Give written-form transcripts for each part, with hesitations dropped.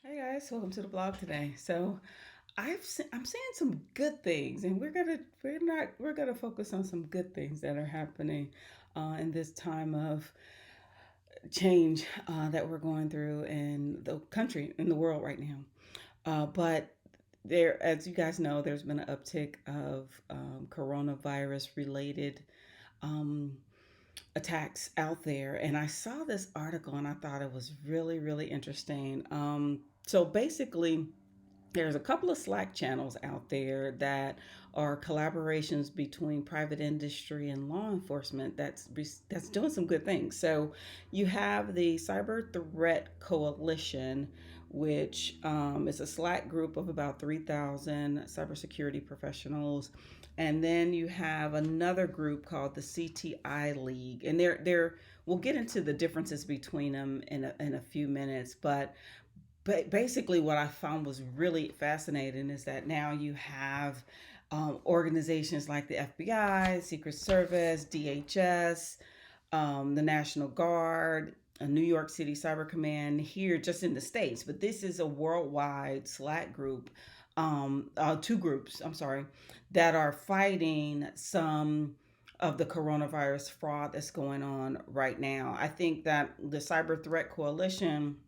Hey guys, welcome to the blog today. I'm seeing some good things, and we're gonna focus on some good things that are happening in this time of change that we're going through in the country, in the world right now. But there, as you guys know, there's been an uptick of coronavirus related um, attacks out there, and I saw this article and I thought it was really, really interesting. So basically there's a couple of Slack channels out there that are collaborations between private industry and law enforcement that's doing some good things. So you have the Cyber Threat Coalition, which is a Slack group of about 3,000 cybersecurity professionals. And then you have another group called the CTI League, and they're we'll get into the differences between them in a few minutes, but basically what I found was really fascinating is that now you have organizations like the FBI, Secret Service, DHS, the National Guard, a New York City Cyber Command here just in the States. But this is a worldwide Slack group, two groups, I'm sorry, that are fighting some of the coronavirus fraud that's going on right now. I think that the Cyber Threat Coalition,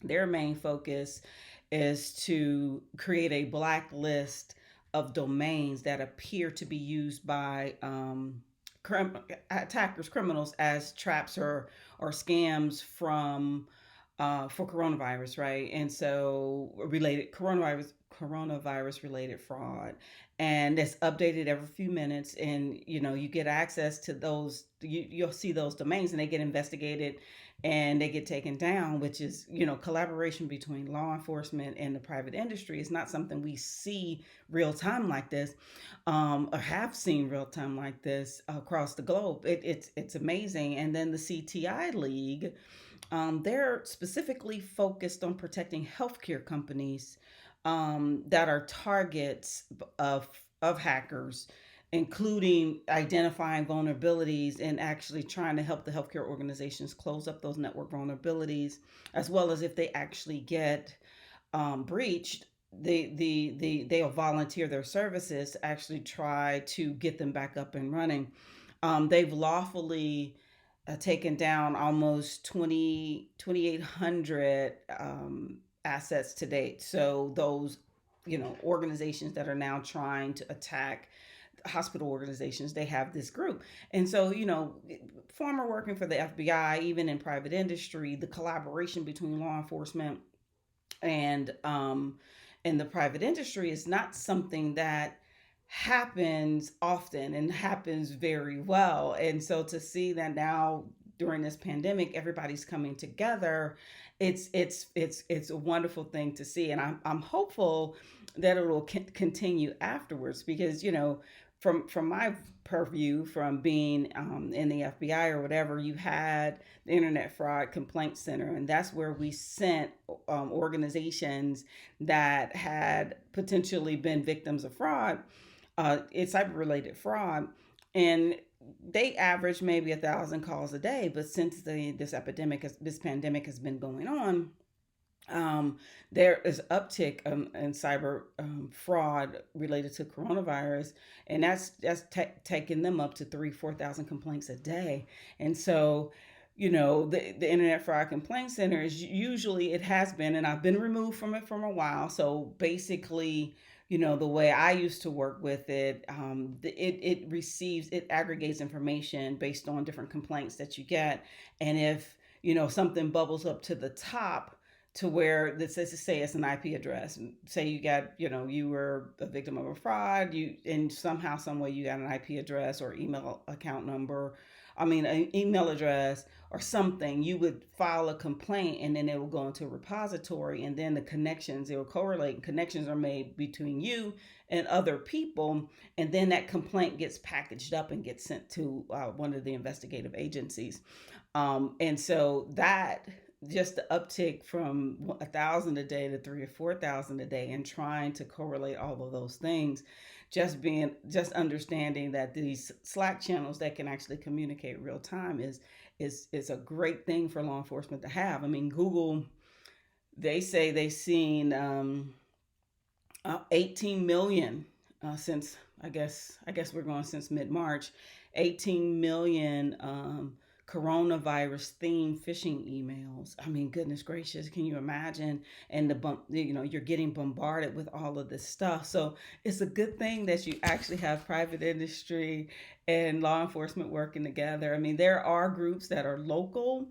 their main focus is to create a blacklist of domains that appear to be used by attackers, criminals, as traps or scams from for coronavirus, right? And so related coronavirus related fraud, and it's updated every few minutes, and you get access to those. You'll see those domains, and they get investigated and they get taken down, which is, collaboration between law enforcement and the private industry is not something we see real time like this, or have seen real time like this across the globe. It's amazing. And then the CTI League, they're specifically focused on protecting healthcare companies that are targets of hackers, including identifying vulnerabilities and actually trying to help the healthcare organizations close up those network vulnerabilities, as well as if they actually get breached, they'll volunteer their services to actually try to get them back up and running. They've lawfully taken down almost 2,800 assets to date. So those, organizations that are now trying to attack hospital organizations, they have this group. And so, former working for the FBI, even in private industry, the collaboration between law enforcement and the private industry is not something that happens often and happens very well. And so to see that now during this pandemic everybody's coming together, it's a wonderful thing to see, and I'm hopeful that it will continue afterwards, because from my purview, from being in the FBI or whatever, you had the Internet Fraud Complaint Center, and that's where we sent organizations that had potentially been victims of fraud. It's cyber related fraud, and they average maybe 1,000 calls a day. But since this pandemic has been going on, there is uptick in cyber fraud related to coronavirus, and that's taking them up to 4,000 complaints a day. And so, the Internet Fraud Complaint Center is usually, it has been, and I've been removed from it for a while. So basically, the way I used to work with it, it aggregates information based on different complaints that you get, and if something bubbles up to the top, to where this is, to say it's an IP address. Say you got, you were a victim of a fraud, you, and somehow, some way, you got an IP address or email account number. I mean, an email address or something. You would file a complaint, and then it will go into a repository, and then it will correlate. Connections are made between you and other people, and then that complaint gets packaged up and gets sent to one of the investigative agencies. And so that, just the uptick from 1,000 a day to 3 or 4,000 a day, and trying to correlate all of those things, just understanding that these Slack channels that can actually communicate real time is a great thing for law enforcement to have. I mean, They say they've seen 18 million since I guess we're going since mid March. 18 million coronavirus themed phishing emails. I mean, goodness gracious, can you imagine? And you're getting bombarded with all of this stuff. So it's a good thing that you actually have private industry and law enforcement working together. I mean, there are groups that are local.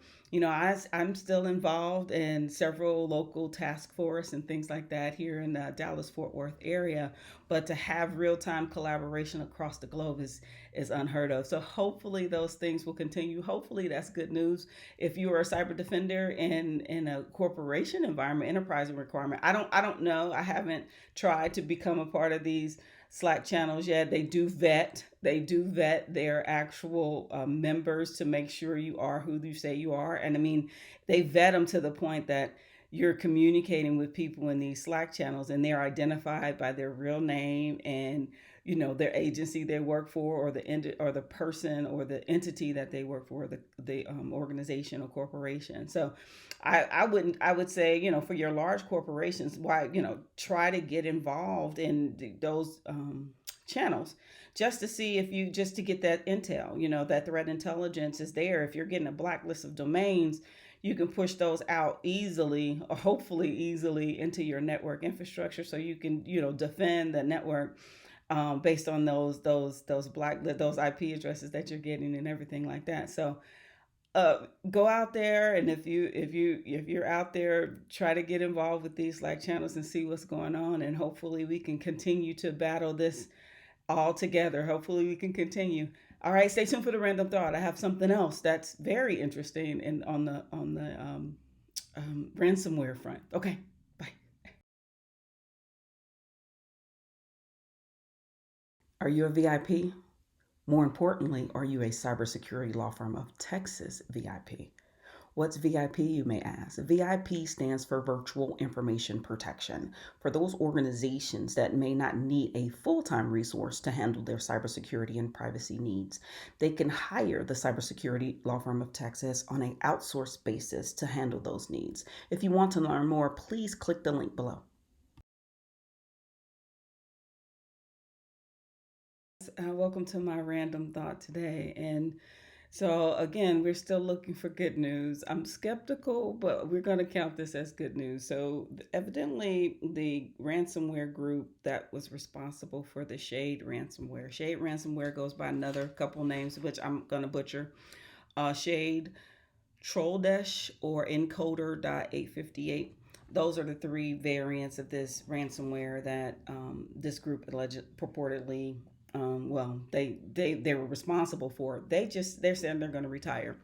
I'm still involved in several local task force and things like that here in the Dallas Fort Worth area. But to have real time collaboration across the globe is unheard of. So hopefully those things will continue. Hopefully that's good news. If you are a cyber defender in a corporation environment, enterprise requirement, I don't know. I haven't tried to become a part of these Slack channels yet. They do vet their actual members to make sure you are who you say you are. And I mean, they vet them to the point that you're communicating with people in these Slack channels and they're identified by their real name and their agency they work for, or the person or the entity that they work for, the organization or corporation. So I would say, for your large corporations, why, try to get involved in those channels, just to see if you just to get that intel. That threat intelligence is there. If you're getting a blacklist of domains, you can push those out easily, or hopefully easily, into your network infrastructure, so you can defend the network based on those IP addresses that you're getting and everything like that. So go out there, and if you're out there, try to get involved with these Slack channels and see what's going on, and hopefully we can continue to battle this all together. Hopefully we can continue. All right, stay tuned for the random thought. I have something else that's very interesting and on the ransomware front. Okay, bye. Are you a VIP? More importantly, are you a cybersecurity law firm of Texas VIP? What's VIP, you may ask? VIP stands for Virtual Information Protection. For those organizations that may not need a full time resource to handle their cybersecurity and privacy needs, they can hire the cybersecurity law firm of Texas on an outsourced basis to handle those needs. If you want to learn more, please click the link below. Welcome to my random thought today. And so, again, we're still looking for good news. I'm skeptical, but we're going to count this as good news. So, evidently, the ransomware group that was responsible for the Shade ransomware goes by another couple names, which I'm going to butcher. Shade, Trolldash, or Encoder.858. Those are the three variants of this ransomware that this group purportedly, well, they were responsible for. They're saying they're going to retire.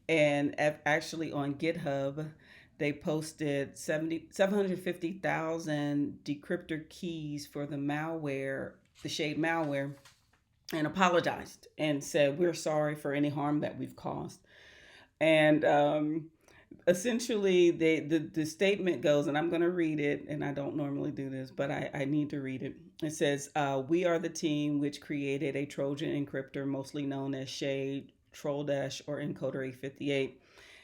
And actually on GitHub, they posted 750,000 decryptor keys for the Shade malware, and apologized and said, "We're sorry for any harm that we've caused." And essentially, the statement goes, and I'm going to read it, and I don't normally do this, but I need to read it. It says, "We are the team which created a Trojan encryptor, mostly known as Shade, Trolldash, or Encoder 858.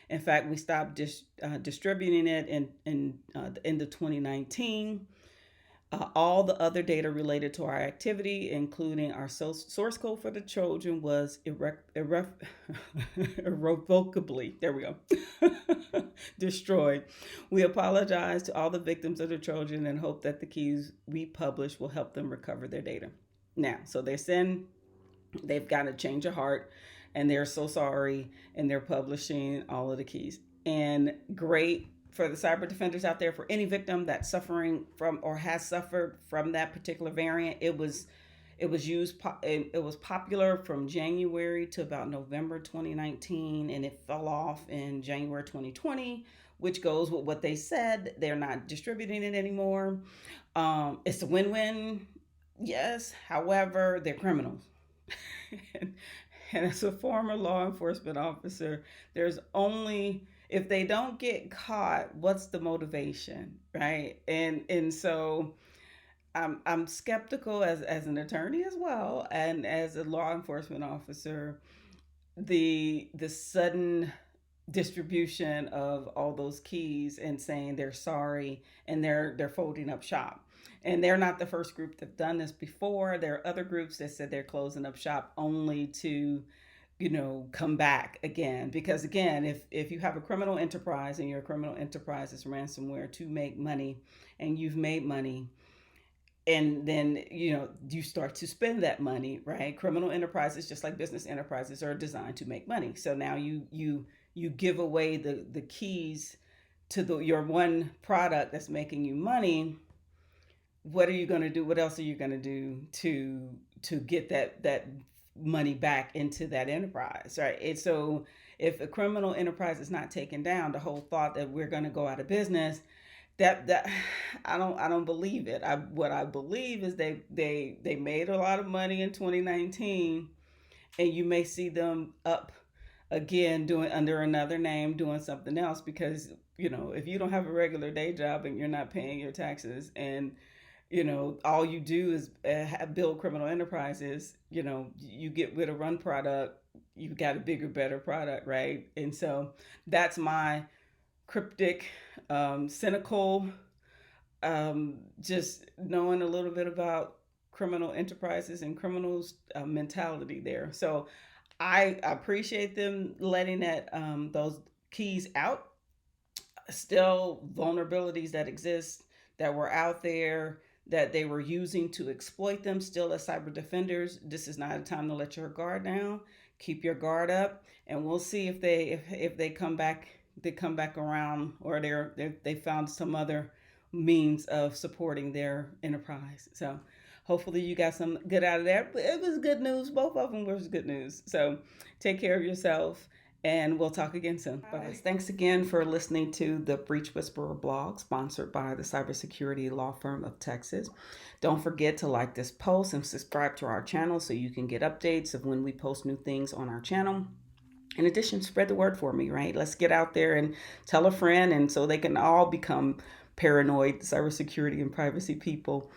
In fact, we stopped distributing it in the end of 2019. All the other data related to our activity, including our source code for the Trojan, was irrevocably, there we go, destroyed. We apologize to all the victims of the Trojan and hope that the keys we publish will help them recover their data." Now, so they're saying they've got a change of heart and they're so sorry, and they're publishing all of the keys. And great for the cyber defenders out there. For any victim that's suffering from or has suffered from that particular variant, it was popular from January to about November 2019, and it fell off in January 2020, which goes with what they said. They're not distributing it anymore. It's a win-win, yes. However, they're criminals. and, and as a former law enforcement officer, there's only, if they don't get caught, what's the motivation, right? And so I'm skeptical as an attorney as well, and as a law enforcement officer, the sudden distribution of all those keys and saying they're sorry, and they're folding up shop. And they're not the first group that's done this before. There are other groups that said they're closing up shop only to, come back again. Because again, if you have a criminal enterprise and your criminal enterprise is ransomware to make money, and you've made money, and then you start to spend that money, right? Criminal enterprises, just like business enterprises, are designed to make money. So now you give away the keys to your one product that's making you money. What are you going to do? What else are you going to do to get that money back into that enterprise, right? And so if a criminal enterprise is not taken down, the whole thought that we're going to go out of business, that I don't believe it. What I believe is they made a lot of money in 2019, and you may see them up again doing under another name, doing something else. Because if you don't have a regular day job and you're not paying your taxes, and all you do is build criminal enterprises, you get rid of one product, you've got a bigger, better product, right? And so that's my cryptic, cynical, just knowing a little bit about criminal enterprises and criminals' mentality there. So I appreciate them letting those keys out. Still, vulnerabilities that exist, that were out there, that they were using to exploit them. Still, as cyber defenders, this is not a time to let your guard down. Keep your guard up, and we'll see if they come back. They come back around, or they found some other means of supporting their enterprise. So hopefully you got some good out of that. But it was good news. Both of them was good news. So take care of yourself, and we'll talk again soon. Bye. Thanks again for listening to the Breach Whisperer blog, sponsored by the cybersecurity law firm of Texas. Don't forget to like this post and subscribe to our channel so you can get updates of when we post new things on our channel. In addition, spread the word for me, right? Let's get out there and tell a friend, and so they can all become paranoid cybersecurity and privacy people.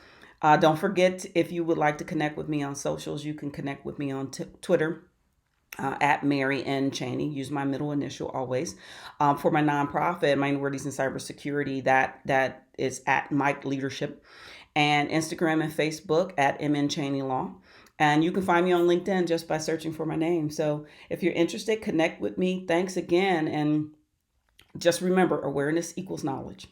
Don't forget, if you would like to connect with me on socials, you can connect with me on Twitter. At Mary N. Cheney. Use my middle initial always. For my nonprofit, Minorities in Cybersecurity, that is at Mike Leadership, and Instagram and Facebook at MN Cheney Law. And you can find me on LinkedIn just by searching for my name. So if you're interested, connect with me. Thanks again. And just remember, awareness equals knowledge.